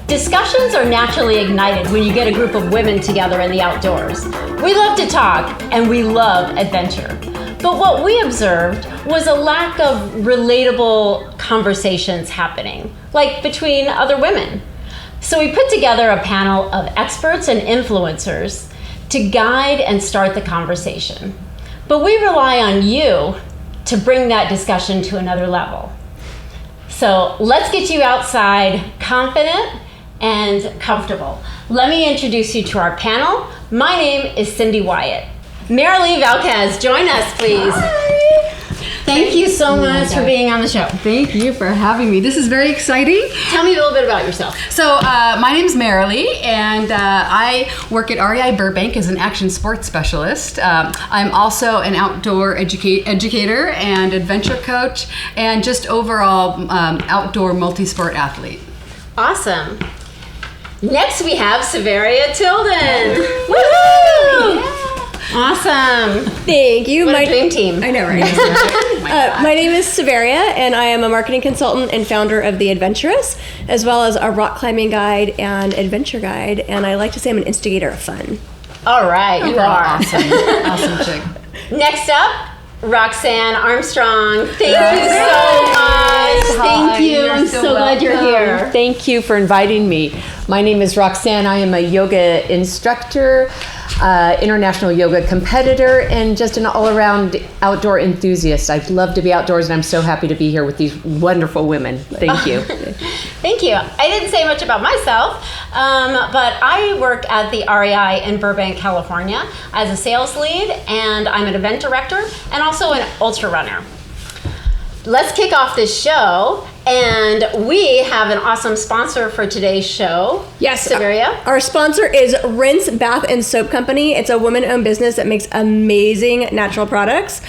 Discussions are naturally ignited when you get a group of women together in the outdoors. We love to talk and we love adventure. But what we observed was a lack of relatable conversations happening, like between other women. So we put together a panel of experts and influencers to guide and start the conversation. But we rely on you to bring that discussion to another level. So let's get you outside confident and comfortable. Let me introduce you to our panel. My name is Cyndi Wyatt. Marilee Valkass, join us, please. Hi. Thank you so much for being on the show. Thank you for having me. This is very exciting. Tell me a little bit about yourself. So my name is Marilee, and I work at REI Burbank as an action sports specialist. I'm also an outdoor educator and adventure coach, and just overall outdoor multi-sport athlete. Awesome. Next we have Saveria Tilden. Woohoo! Yeah. Awesome. Thank you. What a dream team. I know, right? My name is Saveria, and I am a marketing consultant and founder of The Adventurous, as well as a rock climbing guide and adventure guide, and I like to say I'm an instigator of fun. All right, you are. Awesome. Awesome chick. Next up, Roxanne Armstrong. Thank you so much. Thank you. I'm so glad you're here. Thank you for inviting me. My name is Roxanne. I am a yoga instructor, international yoga competitor, and just an all-around outdoor enthusiast. I love to be outdoors, and I'm so happy to be here with these wonderful women. Thank you. Thank you. I didn't say much about myself, but I work at the REI in Burbank, California as a sales lead, and I'm an event director and also an ultra runner. Let's kick off this show, and we have an awesome sponsor for today's show. Yes, Saveria. Our sponsor is Rinse Bath and Soap Company. It's a woman-owned business that makes amazing natural products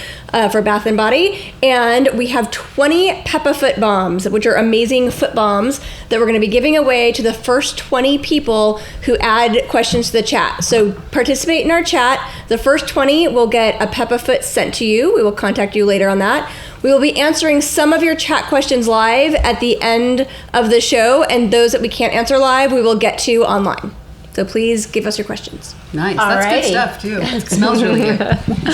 for bath and body. And we have 20 Peppa Foot Bombs, which are amazing foot bombs that we're going to be giving away to the first 20 people who add questions to the chat. So participate in our chat. The first 20 will get a Peppa Foot sent to you. We will contact you later on that. We will be answering some of your chat questions live at the end of the show, and those that we can't answer live, we will get to online. So please give us your questions. Nice. That's good stuff, too. It smells really good.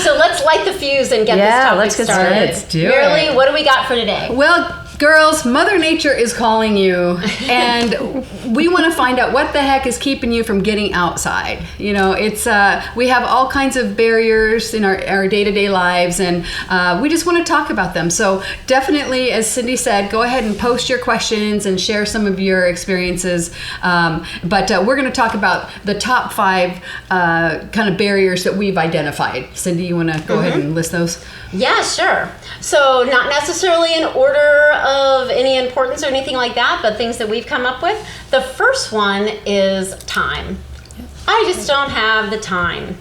So let's light the fuse and get this topic let's get started. started. Let's do Marilee, it. what do we got for today? Well, girls, Mother Nature is calling you, and we want to find out what the heck is keeping you from getting outside. You know, it's we have all kinds of barriers in our day-to-day lives, and we just want to talk about them. So definitely, as Cyndi said, go ahead and post your questions and share some of your experiences. But we're going to talk about the top 5 kind of barriers that we've identified. Cyndi, you want to go ahead and list those? Yeah, sure. So not necessarily in order of any importance or anything like that, but things that we've come up with. The first one is time. I just don't have the time.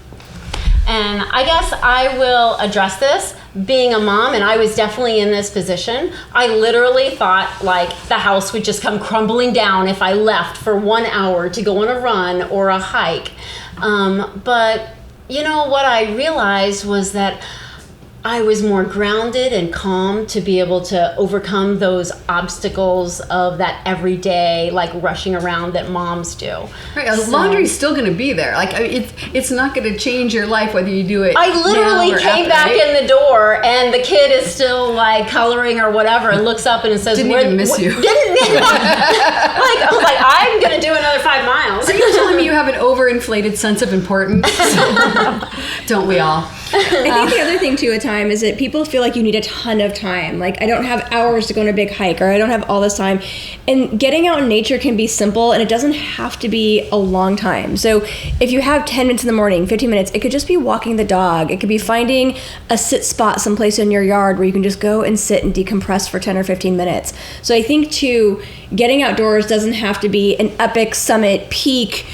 And I guess I will address this. Being a mom, and I was definitely in this position, I literally thought like the house would just come crumbling down if I left for 1 hour to go on a run or a hike. But you know what I realized was that I was more grounded and calm to be able to overcome those obstacles of that everyday, like rushing around that moms do. Right, laundry's still going to be there. Like it's not going to change your life whether you do it. I literally now or came after, back right? in the door, and the kid is still like coloring or whatever, and looks up and says, Didn't even miss you. I was like, I'm going to do another 5 miles. Are you telling me you have an overinflated sense of importance? Don't we all? I think the other thing too at time is that people feel like you need a ton of time. Like, I don't have hours to go on a big hike, or I don't have all this time. And getting out in nature can be simple, and it doesn't have to be a long time. So if you have 10 minutes in the morning, 15 minutes, it could just be walking the dog. It could be finding a sit spot someplace in your yard where you can just go and sit and decompress for 10 or 15 minutes. So I think too, getting outdoors doesn't have to be an epic summit peak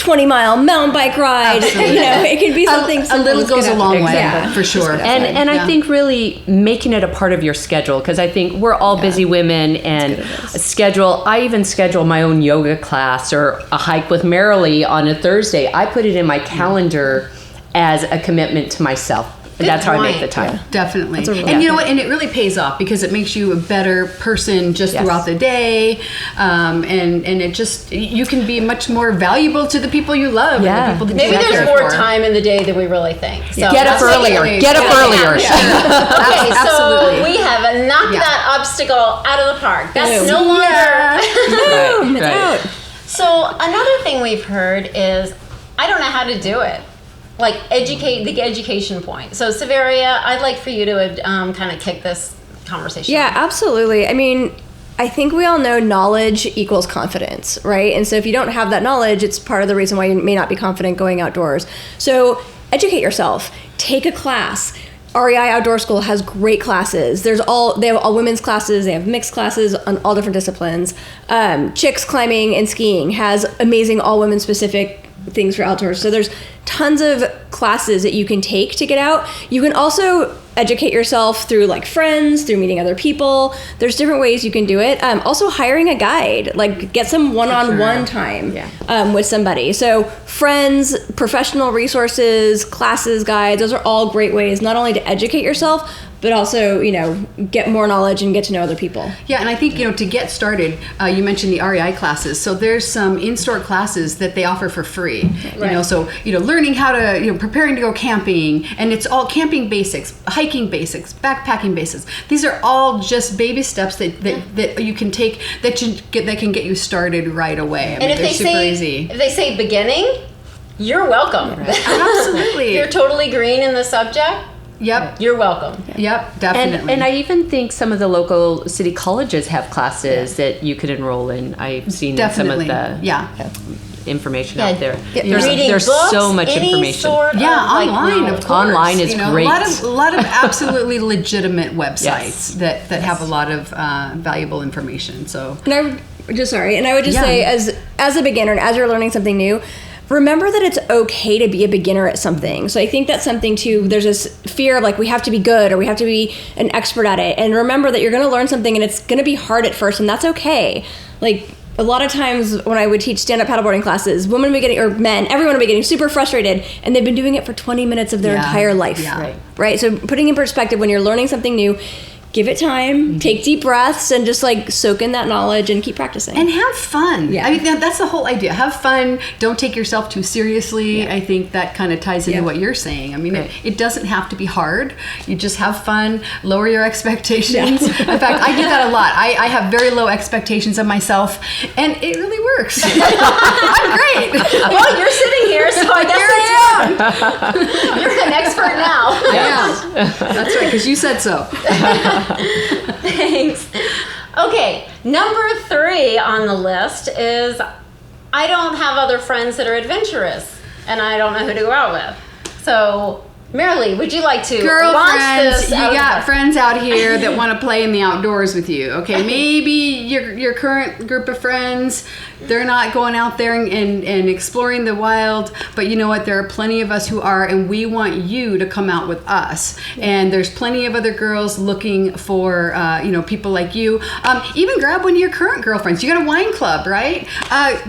20-mile mountain bike ride. Absolutely. You know, it could be something. A little goes a long way, Yeah. for sure. And I think really making it a part of your schedule, because I think we're all busy women, and I even schedule my own yoga class or a hike with Marilee on a Thursday. I put it in my calendar as a commitment to myself. That's how I make the time. Definitely. really And you know what? And it really pays off because it makes you a better person just throughout the day. And it just, you can be much more valuable to the people you love. Yeah. And the people that Maybe you there's care more for. time in the day than we really think. So Get up that's earlier. what- Get up earlier. Okay, so Absolutely. we have knocked Yeah. that obstacle out of the park. That's Boom. no longer. Boom, it's Right. out. So another thing we've heard is, I don't know how to do it. Like the education point. So Saveria, I'd like for you to kind of kick this conversation Yeah, off. absolutely. I mean, I think we all know knowledge equals confidence, right? And so if you don't have that knowledge, it's part of the reason why you may not be confident going outdoors. So educate yourself. Take a class. REI Outdoor School has great classes. They have all women's classes. They have mixed classes on all different disciplines. Chicks Climbing and Skiing has amazing all women specific things for outdoors. So there's tons of classes that you can take to get out. You can also educate yourself through like friends, through meeting other people. There's different ways you can do it. Also hiring a guide, like get some one-on-one time with somebody. So friends, professional resources, classes, guides, those are all great ways not only to educate yourself, but also, you know, get more knowledge and get to know other people. Yeah, and I think, you know, to get started, you mentioned the REI classes. So there's some in-store classes that they offer for free. You know, so, you know, learning how to, you know, preparing to go camping, and it's all camping basics, hiking basics, backpacking basics. These are all just baby steps that you can take that can get you started right away. I mean, And if they're they super say easy. if they say beginning, you're welcome. Absolutely. You're totally green in the subject. Yep. You're welcome. Yep, definitely. And I even think some of the local city colleges have classes that you could enroll in. I've seen Definitely. some of the information out there. Reading There's books, so much any information. sort of, online, like, of course. Online is you know, great. A lot of absolutely legitimate websites Yes. that have a lot of valuable information. So And I would just Yeah. say, as a beginner and as you're learning something new, remember that it's okay to be a beginner at something. So I think that's something too. There's this fear of like we have to be good or we have to be an expert at it. And remember that you're going to learn something and it's going to be hard at first, and that's okay. Like a lot of times when I would teach stand-up paddleboarding classes, women would be getting, or men, everyone would be getting super frustrated, and they've been doing it for 20 minutes of their entire life. Yeah. Right. So putting in perspective, when you're learning something new, give it time, take deep breaths, and just like soak in that knowledge and keep practicing. and have fun. Yeah. I mean, that's the whole idea. Have fun. Don't take yourself too seriously. I think that kind of ties into what you're saying. I mean, it doesn't have to be hard. You just have fun. Lower your expectations. In fact, I do that a lot. I have very low expectations of myself, and it really works. I'm great. Well, you're sitting here, so I guess you're an expert now. Yeah, that's right. Because you said so. Thanks. Okay, number 3 on the list is I don't have other friends that are adventurous, and I don't know who to go out with. So, Marilee, would you like to launch Girlfriends, this? you out of got the- friends out here that want to play in the outdoors with you. Okay, maybe your current group of friends, they're not going out there and exploring the wild, but you know what? There are plenty of us who are, and we want you to come out with us. And there's plenty of other girls looking for people like you. Even grab one of your current girlfriends. You got a wine club, right?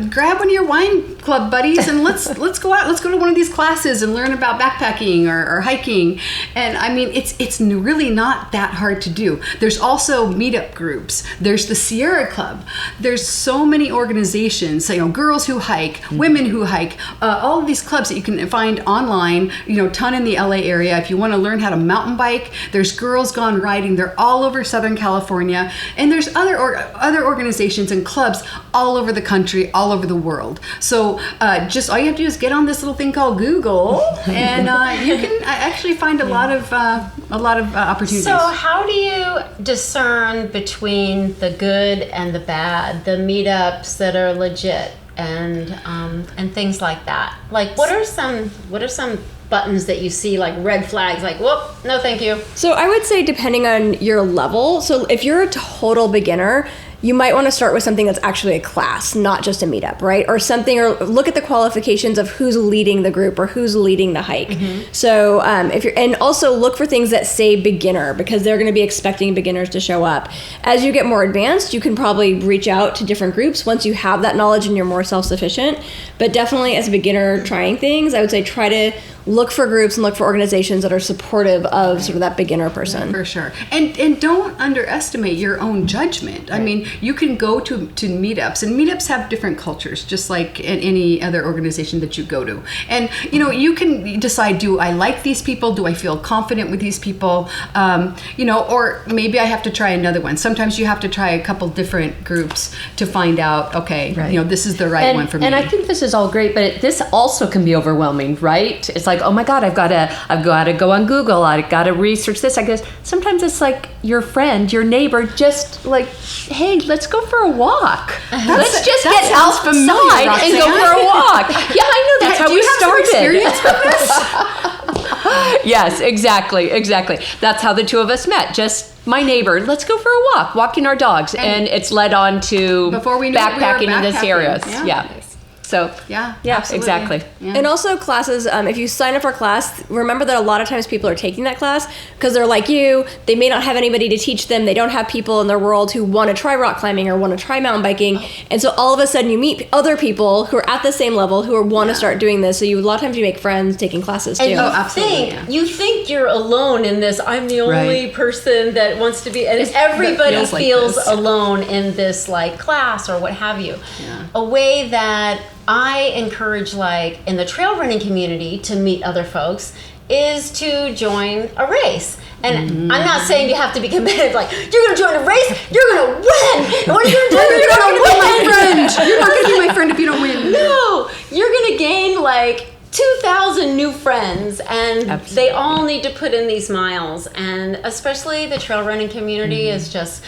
Grab one of your wine club buddies and let's go out. Let's go to one of these classes and learn about backpacking or hiking. And I mean, it's really not that hard to do. There's also meetup groups. There's the Sierra Club. There's so many organizations, girls who hike, women who hike, all of these clubs that you can find online, ton in the LA area. If you want to learn how to mountain bike, there's Girls Gone Riding. They're all over Southern California. And there's other organizations and clubs all over the country, all over the world. So just all you have to do is get on this little thing called Google, and you can actually find a lot of opportunities. So, how do you discern between the good and the bad, the meetups that are legit, and things like that? Like, what are some buttons that you see, like red flags, like whoop, no thank you? So I would say depending on your level. So if you're a total beginner, you might want to start with something that's actually a class, not just a meetup, right? Or something, or look at the qualifications of who's leading the group or who's leading the hike. So and also look for things that say beginner, because they're going to be expecting beginners to show up. As you get more advanced, you can probably reach out to different groups once you have that knowledge and you're more self-sufficient. But definitely as a beginner trying things, I would say try to look for groups and look for organizations that are supportive of sort of that beginner person. For sure. And don't underestimate your own judgment. I mean, you can go to meetups, and meetups have different cultures, just like in any other organization that you go to. And, you can decide, do I like these people? Do I feel confident with these people? Or maybe I have to try another one. Sometimes you have to try a couple different groups to find out, okay, this is the right one for me. And I think this is all great, but this also can be overwhelming, right? It's like, oh my God, I've got to go on Google. I've got to research this. I guess sometimes it's like your friend, your neighbor, just like, hey, let's go for a walk. Let's just get outside and go for a walk. Yeah, I know. That's how we started. Do you have some experience with this? Yes, exactly. That's how the two of us met. Just my neighbor, let's go for a walk, walking our dogs. And it's led on to before we knew it, backpacking in this area. Yeah. So yeah, exactly. Yeah. And also classes, if you sign up for a class, remember that a lot of times people are taking that class because they're like you, they may not have anybody to teach them, they don't have people in their world who want to try rock climbing or want to try mountain biking, and so all of a sudden you meet other people who are at the same level who want to start doing this, so a lot of times you make friends taking classes too. And you think you're alone in this, I'm the only person that wants to be, and everybody feels alone in this like class or what have you. A way that I encourage, like in the trail running community, to meet other folks is to join a race. And I'm not saying you have to be competitive, like, you're going to join a race, you're going to win. And what are you going to do? You're going to win. You're not going to be my friend if you don't win. No, you're going to gain like 2,000 new friends, and they all need to put in these miles. And especially the trail running community is just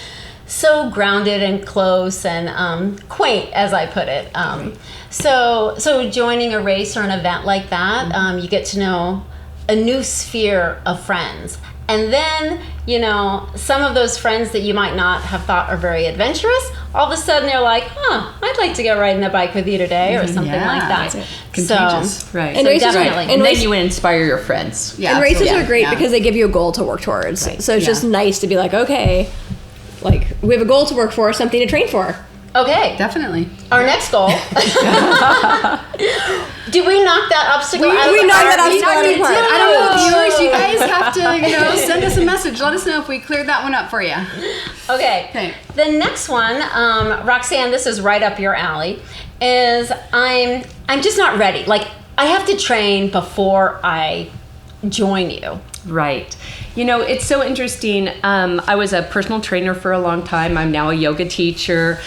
so grounded and close and quaint, as I put it. So joining a race or an event like that, you get to know a new sphere of friends. And then, some of those friends that you might not have thought are very adventurous, all of a sudden they're like, I'd like to go riding a bike with you today, or something like that. Contagious. Right. And races And then you inspire your friends. Yeah, and races are great because they give you a goal to work towards. Right. So it's just nice to be like, okay, like we have a goal to work for, something to train for. Okay. Definitely. Our next goal. Did we knock that obstacle out of the park? We knocked that obstacle out of the park. I don't know, viewers, you guys have to, send us a message. Let us know if we cleared that one up for you. Okay. The next one, Roxanne, this is right up your alley, is I'm just not ready. Like, I have to train before I join you. Right. It's so interesting. I was a personal trainer for a long time. I'm now a yoga teacher.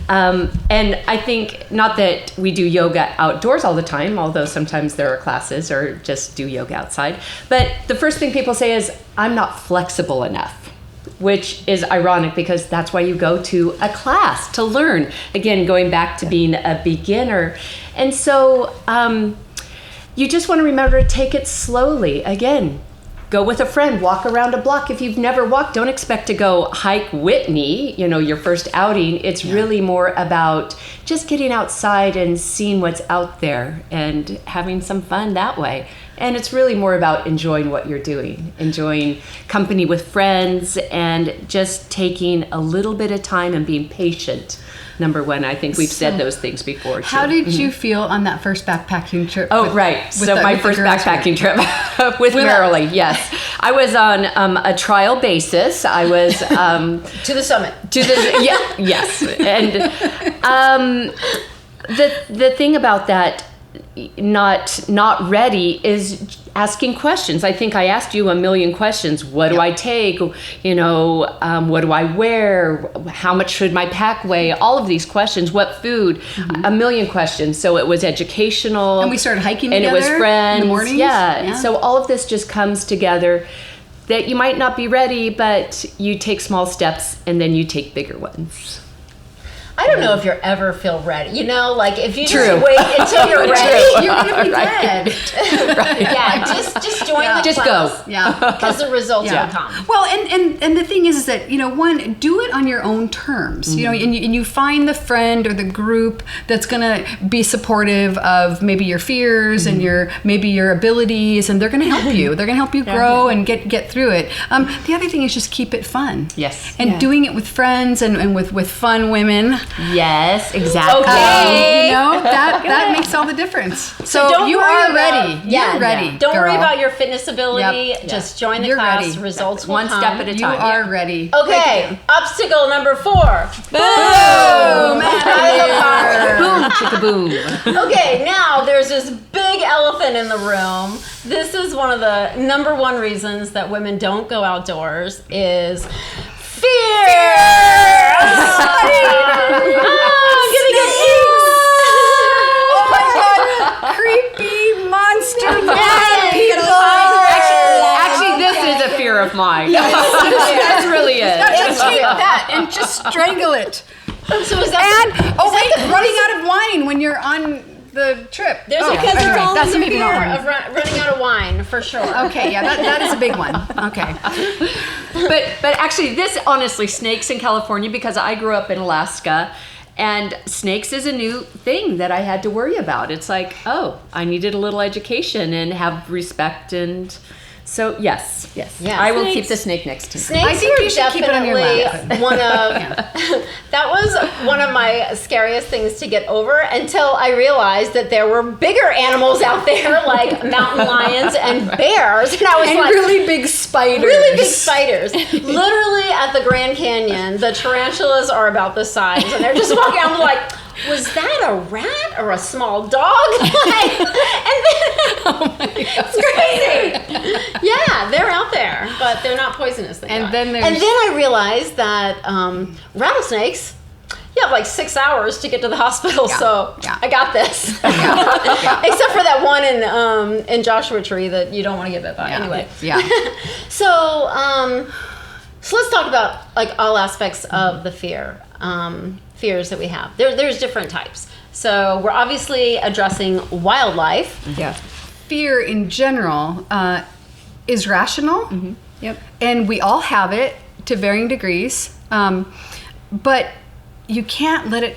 And I think, not that we do yoga outdoors all the time, although sometimes there are classes or just do yoga outside. But the first thing people say is, I'm not flexible enough, which is ironic because that's why you go to a class to learn. Again, going back to being a beginner. And so you just want to remember to take it slowly. Again, go with a friend, walk around a block. If you've never walked, don't expect to go hike Whitney, your first outing. It's really more about just getting outside and seeing what's out there and having some fun that way. And it's really more about enjoying what you're doing, enjoying company with friends, and just taking a little bit of time and being patient. Number one, I think we've said those things before too. How did you feel on that first backpacking trip? My first backpacking trip with Marilee, yes. I was on a trial basis. I was to the summit. Yes. And the thing about that, not ready, is asking questions. I think I asked you a million questions. What do I take? What do I wear? How much should my pack weigh? All of these questions. What food? A million questions. So it was educational. And we started hiking and together. And it was friends. In the mornings. Yeah. So all of this just comes together, that you might not be ready, but you take small steps and then you take bigger ones. I don't know if you're ever feel ready. You know, like if you True. just wait until you're ready, You're gonna be Right. dead. yeah, just join the Just class. go. Yeah. Because the results Yeah. will come. Well, and the thing is that, one, do it on your own terms. And you find the friend or the group that's gonna be supportive of maybe your fears and maybe your abilities, and they're gonna help you. They're gonna help you grow and get through it. The other thing is just keep it fun. Yes. And doing it with friends and with fun women. Yes, exactly. Okay. That makes all the difference. So don't you worry are about- ready. yeah, You're ready. Don't worry girl. about your fitness ability. Yep. Just join the You're class. ready. Results will One come. step at a You time. are ready. Okay, obstacle number 4. Boom! Boom, chicka boom. Okay, now there's this big elephant in the room. This is one of the number 1 reasons that women don't go outdoors is fear. Creepy monster Actually, this is a fear of mine. This really is. Just take that and just strangle it. So is that Running out of wine when you're on the trip. There's Oh, because anyway, it's all that's the maybe fear not one. of running out of wine for sure. Okay, yeah, that is a big one. Okay. But actually, this honestly, snakes in California, because I grew up in Alaska, and snakes is a new thing that I had to worry about. It's like, oh, I needed a little education and have respect, and so yes, Yeah, I will snakes- keep the snake next to me. Snakes I think were you should keep it on your definitely lap. one of that was one of my scariest things to get over until I realized that there were bigger animals out there like mountain lions and bears, and I was like, really big spiders. really big spiders. Literally at the Grand Canyon, the tarantulas are about this size, and they're just walking. I'm like, was that a rat or a small dog? Like, and then it's crazy. Yeah, they're out there, but they're not poisonous. Thank And God. then there's- and then I realized that rattlesnakes. You have like 6 hours to get to the hospital, so yeah. I got this. Except for that one in Joshua Tree that you don't want to get bit by. Anyway, Yeah. so let's talk about like all aspects of the fears that we have. There's different types. So we're obviously addressing wildlife. Yeah. Fear in general is rational. Yep. And we all have it to varying degrees. But you can't let it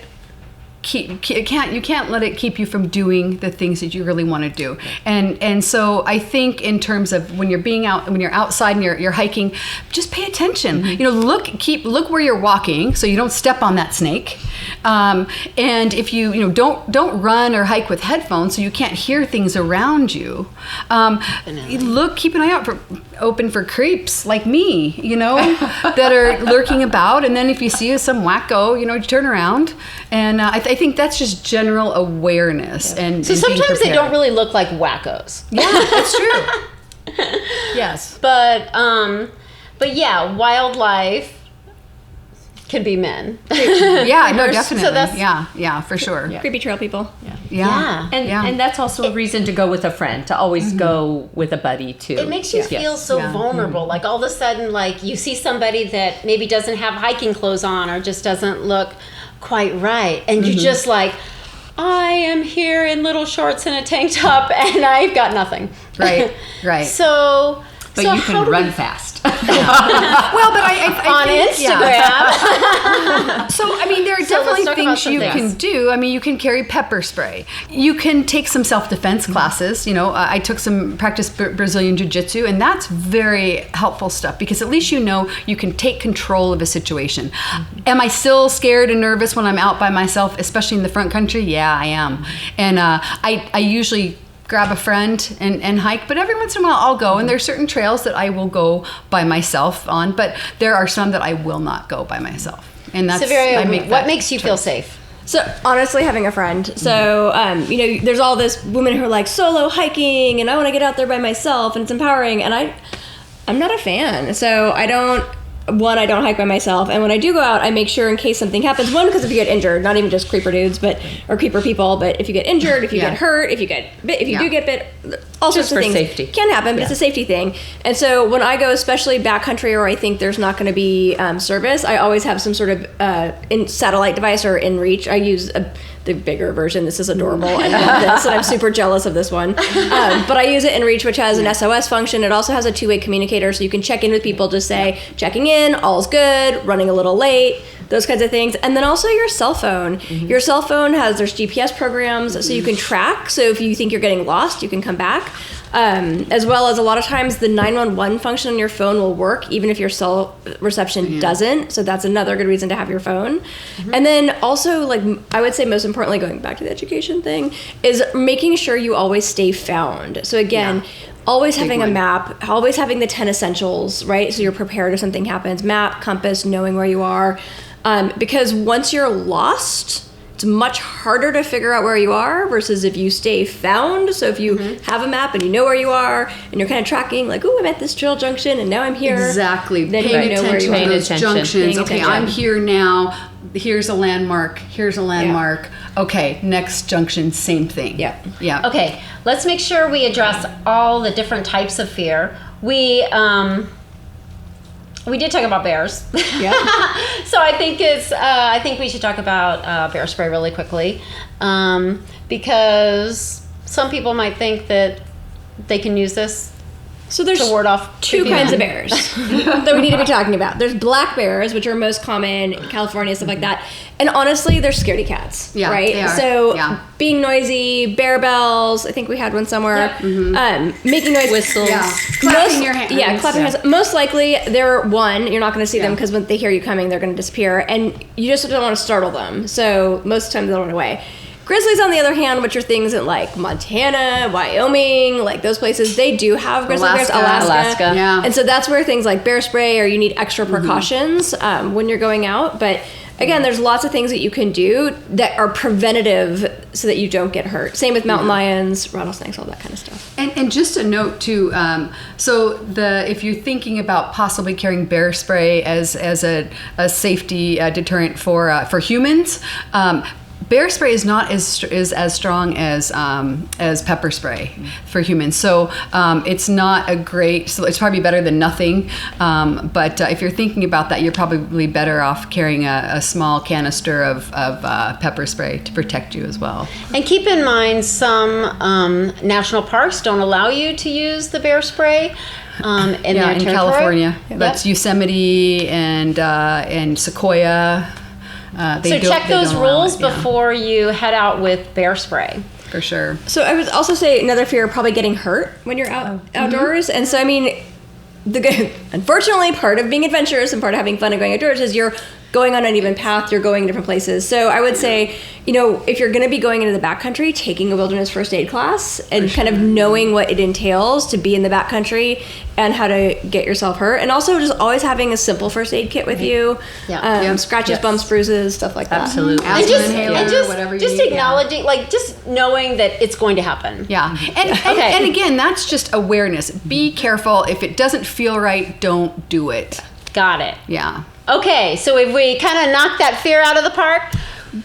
you can't let it keep you from doing the things that you really want to do. And so I think in terms of when you're outside and you're hiking, just pay attention. Look where you're walking so you don't step on that snake. And if you don't run or hike with headphones so you can't hear things around you. Keep an eye open for creeps like me, that are lurking about. And then if you see some wacko, you turn around. And I think that's just general awareness. And So and being sometimes they prepared. don't really look like wackos. Yeah, that's true. Yes. But yeah, wildlife can be men. Yeah, no, So definitely. that's- Yeah, for sure. Yeah. Creepy trail people. Yeah. And that's also a reason to go with a friend, to always go with a buddy too. It makes you Yes. feel so Yeah. vulnerable. Like all of a sudden, like you see somebody that maybe doesn't have hiking clothes on or just doesn't look quite right. And you're just like, I am here in little shorts and a tank top and I've got nothing. Right. So But so you how can do run we- fast. Well, but I on think, Instagram. So, I mean, there are So let's definitely talk about things some you things. can do. I mean, you can carry pepper spray. You can take some self-defense classes. I took some practice Brazilian Jiu-Jitsu, and that's very helpful stuff because at least you can take control of a situation. Am I still scared and nervous when I'm out by myself, especially in the front country? Yeah, I am. And I usually grab a friend and hike, but every once in a while I'll go, and there's certain trails that I will go by myself on, but there are some that I will not go by myself. And that's Saveria, what makes you feel safe? So honestly, having a friend. So there's all this women who are like solo hiking, and I want to get out there by myself, and it's empowering. And I'm not a fan. So I don't one, I don't hike by myself, and when I do go out, I make sure in case something happens. One, because if you get injured, not even just creeper dudes, or creeper people, but if you get injured, if you get hurt, if you get bit, if you do get bit, all sorts of things safety. Can happen, but it's a safety thing. And so when I go, especially backcountry, or I think there's not going to be service, I always have some sort of satellite device or InReach. I use the bigger version. This is adorable. I love this, and I'm super jealous of this one. But I use it in Reach, which has an SOS function. It also has a two-way communicator, so you can check in with people, just say, checking in, all's good, running a little late, those kinds of things. And then also your cell phone. Your cell phone there's GPS programs, so you can track. So if you think you're getting lost, you can come back. As well as a lot of times the 911 function on your phone will work even if your cell reception doesn't. So that's another good reason to have your phone. And then also, like, I would say most importantly, going back to the education thing, is making sure you always stay found. So again, always having a map, always having the 10 essentials, right? So you're prepared if something happens. Map, compass, knowing where you are. Because once you're lost, it's much harder to figure out where you are versus if you stay found. So if you have a map and you know where you are and you're kind of tracking, like, oh, I'm at this trail junction and now I'm here. Exactly. Then Paying you know where you attention are. to those junctions. Okay, attention. I'm here now. Here's a landmark. Here's a landmark. Okay, next junction, same thing. Yeah. Okay, let's make sure we address all the different types of fear. We did talk about bears. Yeah. So I think we should talk about bear spray really quickly, because some people might think that they can use this So there's to ward off two creepy kinds men. of bears that we need to be talking about. There's black bears, which are most common in California, stuff like that. And honestly, they're scaredy cats, Yeah, right? they are. So Yeah. being noisy, bear bells, I think we had one somewhere, making noise. Whistles. Yeah. Clapping your hands. Yeah, clapping your hands. Most likely, you're not going to see them because when they hear you coming, they're going to disappear. And you just don't want to startle them. So most of the time, they'll run away. Grizzlies, on the other hand, which are things in like Montana, Wyoming, like those places, they do have grizzly bears. Alaska. Yeah. And so that's where things like bear spray, or you need extra precautions when you're going out. But again, there's lots of things that you can do that are preventative so that you don't get hurt. Same with mountain lions, rattlesnakes, all that kind of stuff. And just a note too. So if you're thinking about possibly carrying bear spray as a safety deterrent for humans. Bear spray is not as strong as pepper spray for humans, so it's not a great. So it's probably better than nothing. But if you're thinking about that, you're probably better off carrying a small canister of pepper spray to protect you as well. And keep in mind, some national parks don't allow you to use the bear spray. In their in territory. California, Yep. that's Yosemite and Sequoia. So check those rules before you head out with bear spray. For sure. So I would also say another fear, probably getting hurt when you're outdoors. And so, I mean, unfortunately, part of being adventurous and part of having fun and going outdoors is you're going on an even path, you're going different places. So I would say, if you're going to be going into the backcountry, taking a wilderness first aid class and kind of knowing what it entails to be in the backcountry and how to get yourself hurt. And also just always having a simple first aid kit with you. Scratches, bumps, bruises, stuff like that. Absolutely. Asthma inhaler, whatever you just need, acknowledging, like, just knowing that it's going to happen. Yeah. And again, that's just awareness. Be careful. If it doesn't feel right, don't do it. Got it. Yeah. Okay, so if we kind of knock that fear out of the park, boom!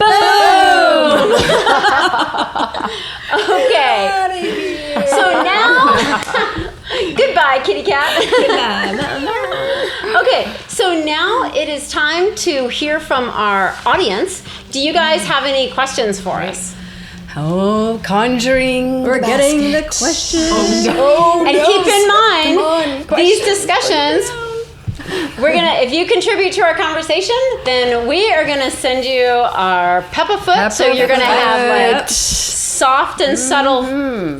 Okay. So now, goodbye, kitty cat. Okay, so now it is time to hear from our audience. Do you guys have any questions for us? Oh, conjuring. We're getting the questions. And keep in mind, these discussions, if you contribute to our conversation, then we are gonna send you our Peppa Foot, so you're gonna have like soft and subtle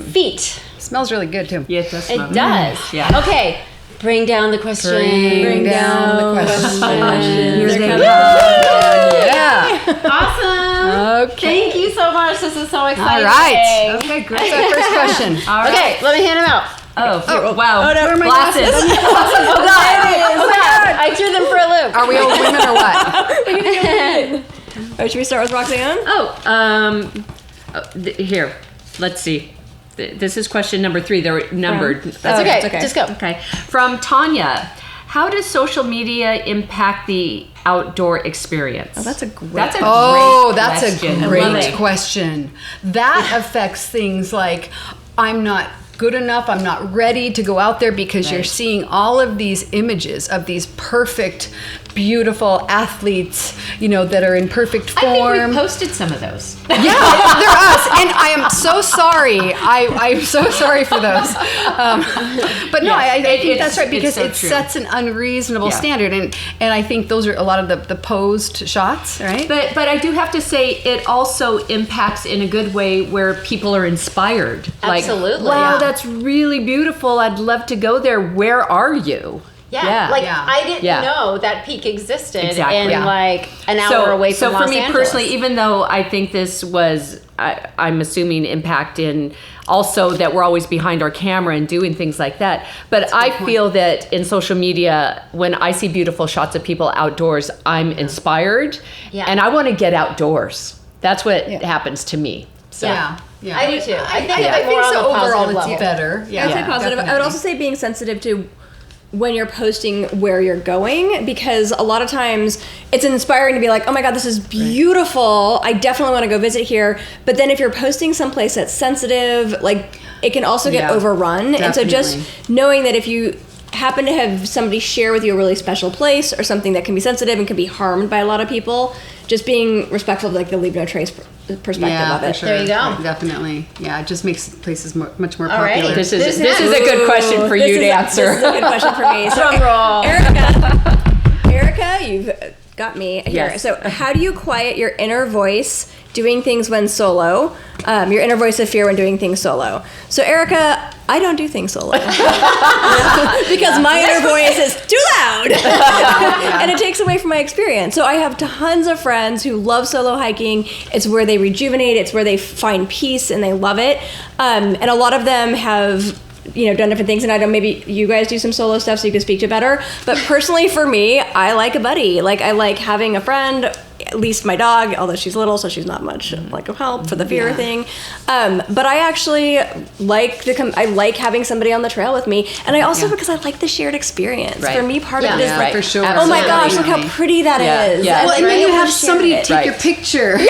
feet. Smells really good too. Yeah, it does. It does. Yeah. Okay, bring down the question. Bring down the question. Here's They're the coming. Yeah. Awesome. Okay. Thank you so much. This is so exciting. All right. Okay, great. That's our first question. Okay, let me hand them out. Oh, wow. Oh, no. Where are my Glasses. Oh God! I threw them for a loop. Are we old women or what? Should we start with Roxanne? Here, let's see. This is question number 3. They're numbered. That's okay. okay. Just go. Okay. From Tanya. how does social media impact the outdoor experience? Oh, that's a great That's a great question. That affects things like, I'm not good enough, I'm not ready to go out there, because you're seeing all of these images of these perfect, beautiful athletes, that are in perfect form. I think we posted some of those. Yeah, they're us, and I am so sorry. I'm so sorry for those. But no, I think that's right, because it sets an unreasonable standard, and I think those are a lot of the posed shots, right? But I do have to say, it also impacts in a good way where people are inspired. Absolutely. Like, wow, that's really beautiful. I'd love to go there. Where are you? I didn't know that peak existed in like an hour so, away from Los So for me Angeles. personally, even though I think this was, I'm assuming, impact in also that we're always behind our camera and doing things like that. But I feel that in social media, when I see beautiful shots of people outdoors, I'm inspired and I want to get outdoors. That's what happens to me. So. I do too. I think more on so. the Overall, positive it's level. better. I would say positive. I would also say being sensitive to when you're posting where you're going, because a lot of times it's inspiring to be like, oh my God, this is beautiful. I definitely want to go visit here. But then if you're posting someplace that's sensitive, like it can also get overrun. Definitely. And so just knowing that if you happen to have somebody share with you a really special place or something that can be sensitive and can be harmed by a lot of people, just being respectful of like the leave no trace perspective of it. For sure. There you go. Definitely. Yeah, it just makes places much more All right. popular. This is a good question for you to answer. This is a good question for me. So, Drum roll. Erica, you've got me here. Yes. So how do you quiet your inner voice doing things when solo? Your inner voice of fear when doing things solo. So Erica, I don't do things solo because my inner voice is too loud and it takes away from my experience. So I have tons of friends who love solo hiking. It's where they rejuvenate. It's where they find peace and they love it. And a lot of them have done different things, and I know maybe you guys do some solo stuff so you can speak to it better. But personally for me, I like a buddy. Like I like having a friend, at least my dog, although she's little, so she's not much like of help for the fear thing. But I actually like I like having somebody on the trail with me, and I also because I like the shared experience. Right. For me, part of it is like, for sure. oh my gosh, look how pretty that is. Yeah. Well, and then you have somebody to it. take your picture. You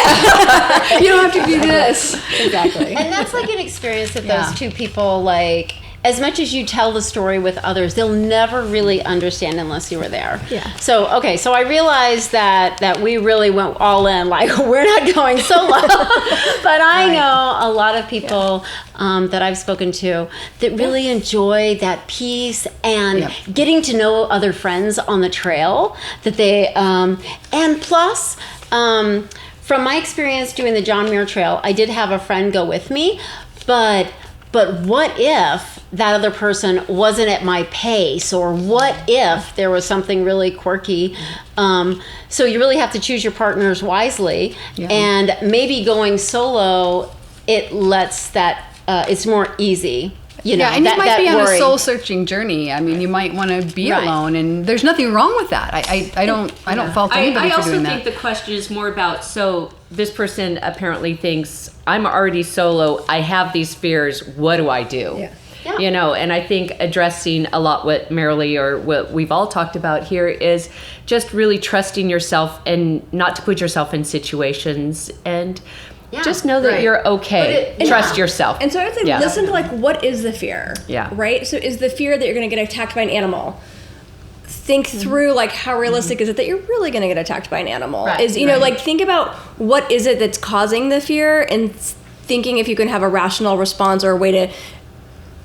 don't have to do this. Exactly. And that's like an experience that those two people, like, as much as you tell the story with others, they'll never really understand unless you were there. Yeah. So I realized that we really went all in, like, we're not going solo. But I know a lot of people that I've spoken to that really enjoy that peace and getting to know other friends on the trail. That they and plus. From my experience doing the John Muir Trail, I did have a friend go with me, but what if that other person wasn't at my pace, or what if there was something really quirky? So you really have to choose your partners wisely, and maybe going solo, it lets that it's more easy. And you might be on worry. a soul-searching journey. I mean, you might want to be alone, and there's nothing wrong with that. I don't fault anybody for doing that. I also think the question is more about, so this person apparently thinks, I'm already solo, I have these fears, what do I do? Yeah. And I think addressing a lot what Marilee or what we've all talked about here is just really trusting yourself and not to put yourself in situations, and just know that you're okay. Trust yourself. And so I would say listen to, like, what is the fear? Yeah. Right? So is the fear that you're going to get attacked by an animal? Think through, like, how realistic is it that you're really going to get attacked by an animal? Like, think about what is it that's causing the fear, and thinking if you can have a rational response or a way to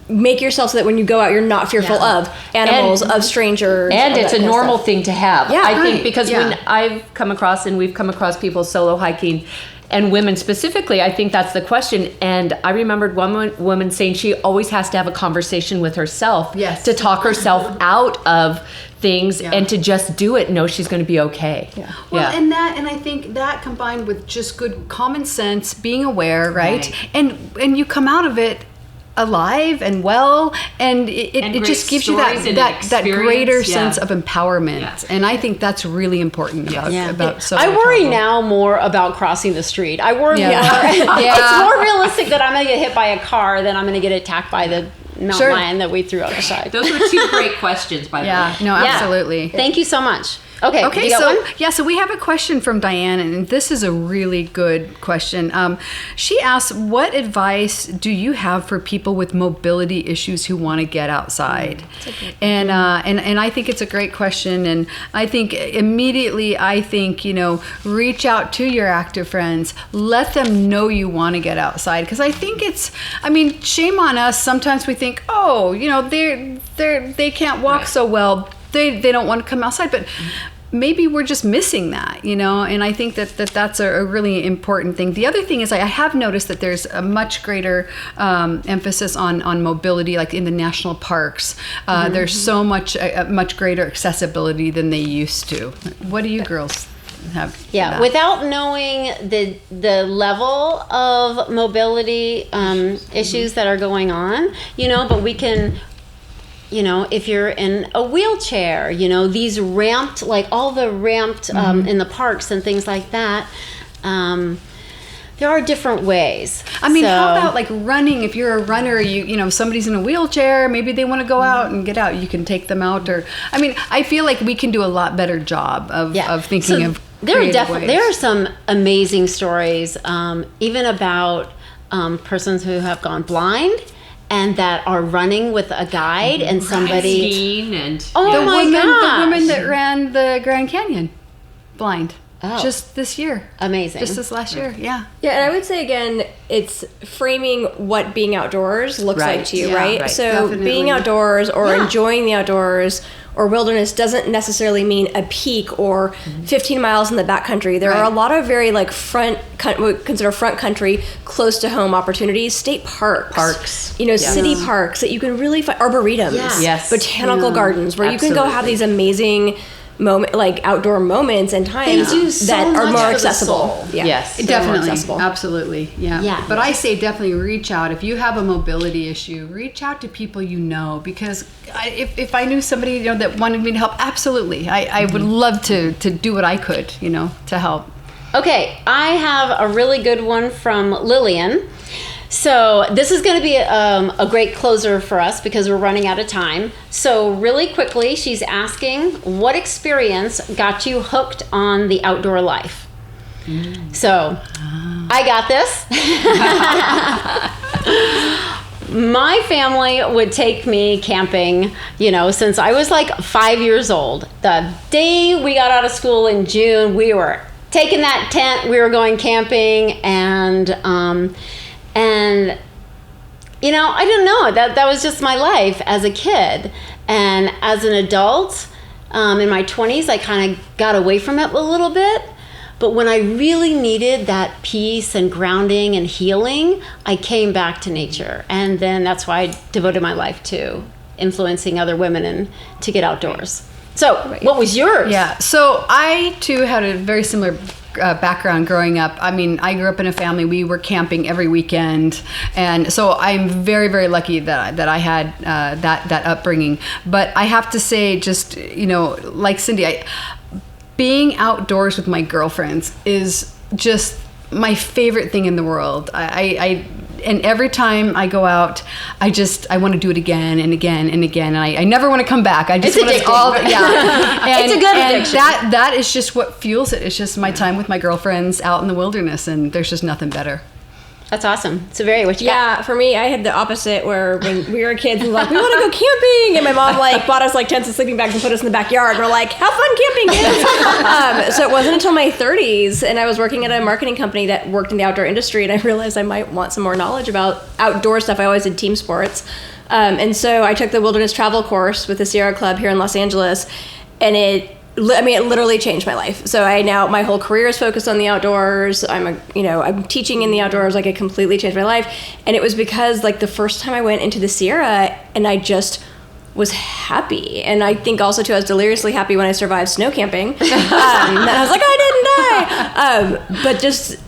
make yourself so that when you go out, you're not fearful of animals, of strangers. And it's a normal thing to have. Yeah, I think because when I've come across, and we've come across people solo hiking, and women specifically, I think that's the question. And I remembered one woman saying she always has to have a conversation with herself to talk herself out of things and to just do it, know she's going to be okay. Well, and I think that combined with just good common sense, being aware, right? And you come out of it alive and well, and it just gives you that greater sense of empowerment, and I think that's really important about solo I worry travel. now more about crossing the street. I worry more. Yeah. It's more realistic that I'm going to get hit by a car than I'm going to get attacked by the mountain Sure. lion that we threw on the side. Those were two great questions, by the way. Yeah, no, Yeah. absolutely. Thank you so much. Okay, Okay, you got so one? so we have a question from Diane, and this is a really good question. She asks, "What advice do you have for people with mobility issues who want to get outside?" And I think it's a great question, and I think immediately, reach out to your active friends, let them know you want to get outside, because I think shame on us. Sometimes we think, they can't walk so well. They don't want to come outside, but maybe we're just missing that, and I think that's a really important thing. The other thing is I have noticed that there's a much greater emphasis on mobility, like in the national parks. There's so much greater accessibility than they used to. What do you girls have? Yeah, without knowing the level of mobility issues that are going on, but we can, if you're in a wheelchair, these ramped, like all the ramped in the parks and things like that, there are different ways. How about like running? If you're a runner, somebody's in a wheelchair, maybe they want to go out and get out. You can take them out, I feel like we can do a lot better job of thinking of creative ways. There are some amazing stories, even about persons who have gone blind and that are running with a guide and somebody. Skiing and Oh my gosh. The woman that ran the Grand Canyon, blind. Oh. Just this year. Amazing. Just this last year, yeah. Yeah, and I would say again, it's framing what being outdoors looks Right. like to you, Yeah, right? right. So Definitely. being outdoors or Yeah. enjoying the outdoors or wilderness doesn't necessarily mean a peak or 15 miles in the backcountry. There are a Right. lot of very what we consider front country, close to home opportunities, state parks, city parks that you can really find, arboretums, Yeah. Yes. botanical gardens where you can go have Absolutely. these amazing outdoor moments and times They do so that are much more for the accessible. soul. Yeah. Yes. They're more Definitely, accessible. absolutely, yeah. Yeah. But I say definitely reach out. If you have a mobility issue, reach out to people because if I knew somebody that wanted me to help, absolutely, I would love to do what I could, to help. Okay, I have a really good one from Lillian. So this is going to be a great closer for us because we're running out of time. So really quickly, she's asking, what experience got you hooked on the outdoor life? So I got this. My family would take me camping, since I was like 5 years old. The day we got out of school in June, we were taking that tent, we were going camping, and I don't know, that was just my life as a kid. And as an adult, in my 20s, I kind of got away from it a little bit. But when I really needed that peace and grounding and healing, I came back to nature. And then that's why I devoted my life to influencing other women and to get outdoors. So what was yours? Yeah, so I too had a very similar background growing up. I grew up in a family, we were camping every weekend, and so I'm very, very lucky that I had that upbringing. But I have to say, just like Cyndi, being outdoors with my girlfriends is just my favorite thing in the world. And every time I go out, I want to do it again and again and again. And I never want to come back. I just It's want addicting. And, It's a good addiction. And that is just what fuels it. It's just my time with my girlfriends out in the wilderness, and there's just nothing better. That's awesome. Saveria, what you got? Yeah, for me, I had the opposite where when we were kids, we were like, we want to go camping. And my mom bought us tents and sleeping bags and put us in the backyard. We're like, have fun camping, kids. So it wasn't until my 30s and I was working at a marketing company that worked in the outdoor industry, and I realized I might want some more knowledge about outdoor stuff. I always did team sports. And so I took the wilderness travel course with the Sierra Club here in Los Angeles, and it literally changed my life. So my whole career is focused on the outdoors. I'm teaching in the outdoors. It completely changed my life. And it was because the first time I went into the Sierra and I just was happy. And I think also too, I was deliriously happy when I survived snow camping. And I was like, I didn't die. But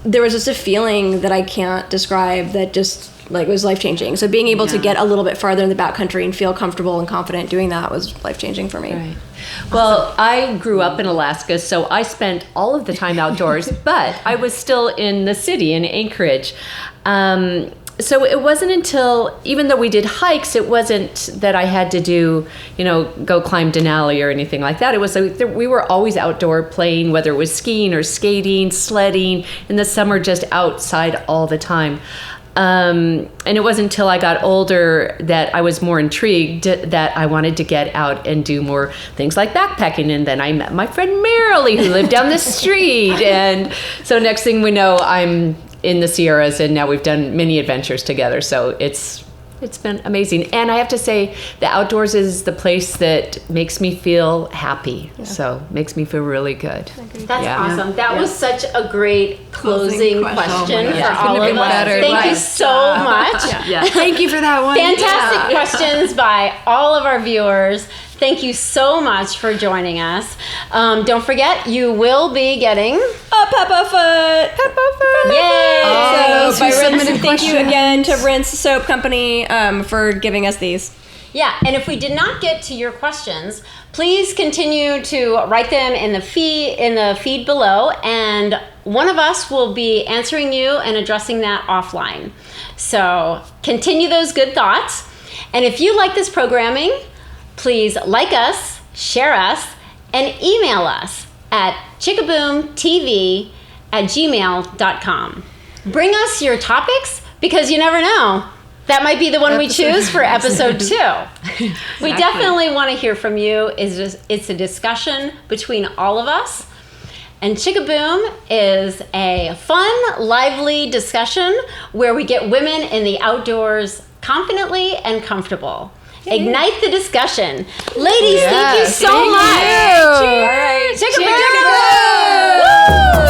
there was just a feeling that I can't describe that just was life-changing. So being able to get a little bit farther in the backcountry and feel comfortable and confident doing that was life-changing for me. Right. Well, I grew up in Alaska, so I spent all of the time outdoors, but I was still in the city in Anchorage. so it wasn't until, even though we did hikes, it wasn't that I had to do, go climb Denali or anything like that. It was, we were always outdoor playing, whether it was skiing or skating, sledding, in the summer, just outside all the time. And it wasn't until I got older that I was more intrigued that I wanted to get out and do more things like backpacking. And then I met my friend Marilee, who lived down the street. And so next thing we know, I'm in the Sierras, and now we've done many adventures together. So it's been amazing. And I have to say, the outdoors is the place that makes me feel happy. Yeah. So makes me feel really good. That's awesome. That was such a great closing question for all of us. Thank you so much. Thank you for that one. Fantastic questions by all of our viewers. Thank you so much for joining us. Don't forget, you will be getting a Peppa Foot. Yay! So by Rinse, thank you again to Rinse Soap Company for giving us these. Yeah, and if we did not get to your questions, please continue to write them in the feed below, and one of us will be answering you and addressing that offline. So continue those good thoughts. And if you like this programming, please like us, share us, and email us at chickaboomtv@gmail.com. Bring us your topics, because you never know. That might be the one we choose for episode 2. We definitely want to hear from you. It's a discussion between all of us. And Chickaboom is a fun, lively discussion where we get women in the outdoors confidently and comfortable. Ignite the discussion. Ladies, thank you so much. Thank you. Cheers. All right. Chickaboom. Woo!